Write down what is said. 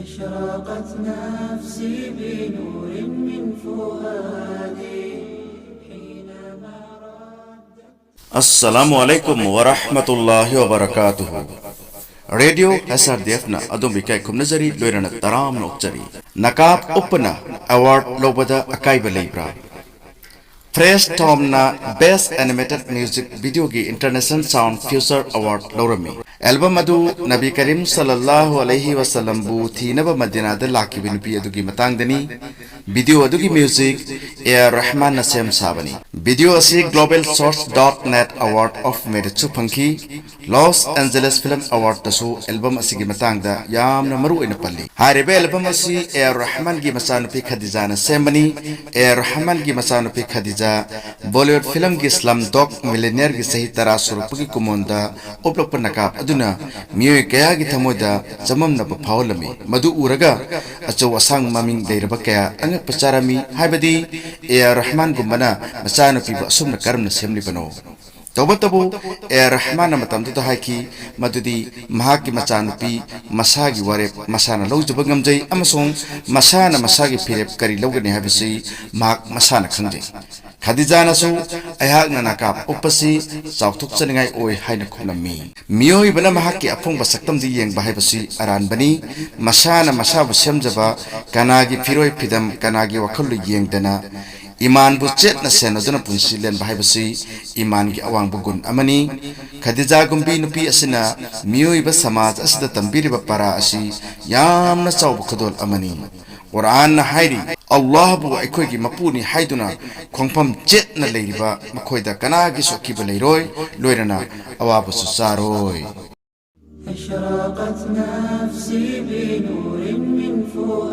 أشرقت نفسي بنور من فؤادي حينما السلام عليكم ورحمة الله وبركاته. راديو SRDF نا أدوم بكاي كم نزري لويرنا ترام نوكجري نقاب أوبنا أوارد لوبدا أكاي بليبرا فريش تومنا Best Animated Music Video की International Sound Future Award लौरमी एल्बम अदु नबी करीम सल्लल्लाहु अलैहि वसल्लम बु थीनब मदीना द लाकी बिनुपी अदु की मतंग दनी वीडियो अदु की म्यूजिक ए रहमान नसेम साबनी वीडियो असी global source.net award of merit सु फंकी लॉस एंजेलिस फिल्म अवार्ड तसु एल्बम असी की मतंग द यामना मरु इन पल्ली हारेबे एल्बम असी ए रहमान की मसानुपी खदीजा न सेमनी ए रहमान की मसानुपी खदीजा बॉलीवुड फिल्म की स्लम डॉग मिलियनेयर की सही तरह स्वरूप की कुमोंदा उपलब्ध नकाब अदुना मियोय कया की थमोदा जमम न फावलमी मधु उरगा अचो असंग ममिंग देरब कया अंग पचारमी हाइबदी ए रहमान गुमना मचानुपी असुम न कर्म न सेमली बनो तबतबु ए रहमान मतमदु हाइकी मदुदी महाकी मचानुपी मसागी वारे मसाना लौजब गमजै अमसों मसाना मसागी फिरेप करी लौगनी हाबिसि महाक मसाना खंजै खदीजा नसु अहाक ननाकाप उपसी चाउथुक चनिगाई ओय हाइन खुनमी मियोय बना महाकी अफुंग बसक्तम दि येंग बाहायबसी अरान बनी मसाना मसाबु सेमजबा कनागी फिरोय फिदम कनागी वखलु येंगदना ईमान बु चेतना सेनजन पुंसिलेन बाहायबसी ईमान की अवांग बुगुन अमनी खदीजा गुंबी नुपी असिना मियोय ब समाज असिदा तंबीरिबा पारा असि यामना चाउब खदोल अमनी कुरान हाइरी अल्लाह बु अखोय की मपुनी हाइदुना खोंफम चेतना लेरिबा मखोयदा कनागी सोकीबा लेरोय लोयरना अवाबसु सारोय أشرقت نفسي بنور من فؤادي